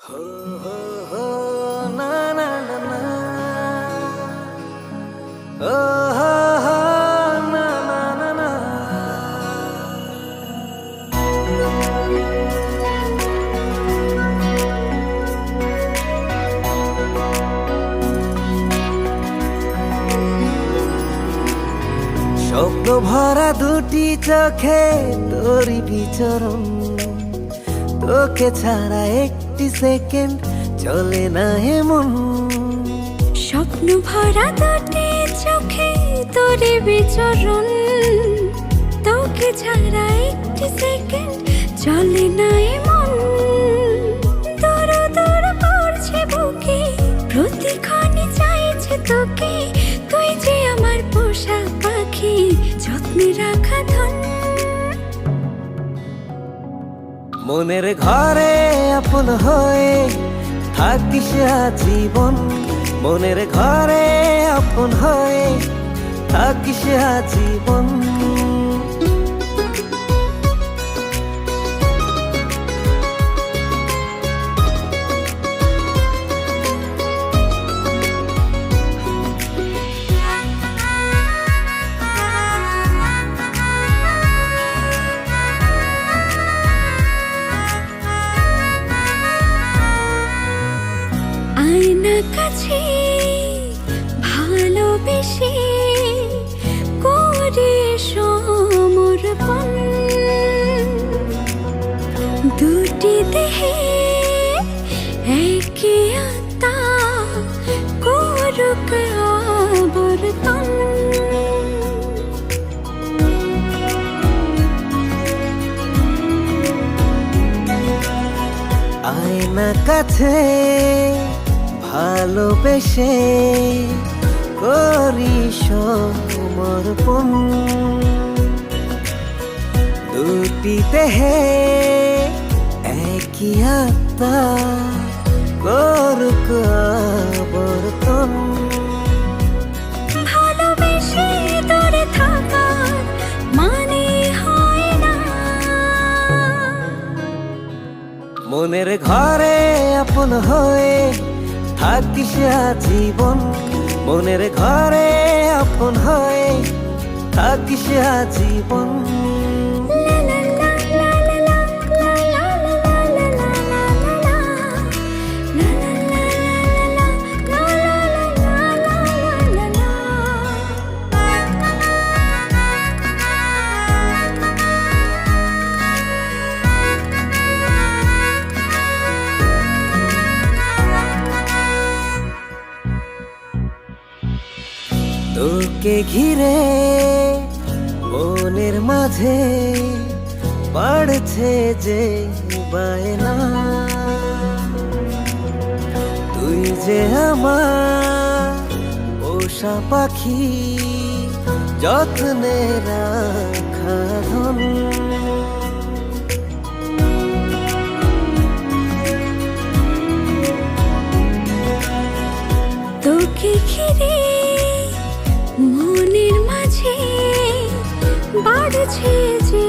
हो हो हो ना ना ना ना हो हो हो ना ना ना ना স্বপ্ন ভরা দুটি চোখে তোরই বিচরণ, তোকে ছাড়া একটি সেকেন্ড চলে না এমন। স্বপ্ন ভরা দুটি চোখে তোরে বিচরণ, তোকে ছাড়া একটি সেকেন্ড চলে না এমন। দূর দূর পড়ছে বুকে, প্রতিক্ষণে চাইছে তোকে। তুই যে আমার পোষা পাখি, যত্নে রাখা ধন। মনের ঘরে আপন হয়ে থাকিস আজীবন, মনের ঘরে আপন হয়ে থাকিস আজীবন। আয়না কাছে ভালোবেসে করে সমর্পণ, দুটি দেহে একই আত্মা করুক আবর্তন। আয়না কাছে ভালোবেসে করি সমর্পণ, দুটি দেহে একই আত্মা করুক আবর্তন। ভালোবেসে দূরে থাকার মানে হয় না, মনের ঘরে আপন হয়ে থাকিস আজীবন, মনের ঘরে আপন হয়ে থাকিস আজীবন। তোকে ঘিরে মনের মাঝে বাড়ছে যে বায়না, তুই যে আমার পোষা পাখি, যত্নে রাখা ধন। তোকে ঘিরে মনের মাঝে বাড়ছে যে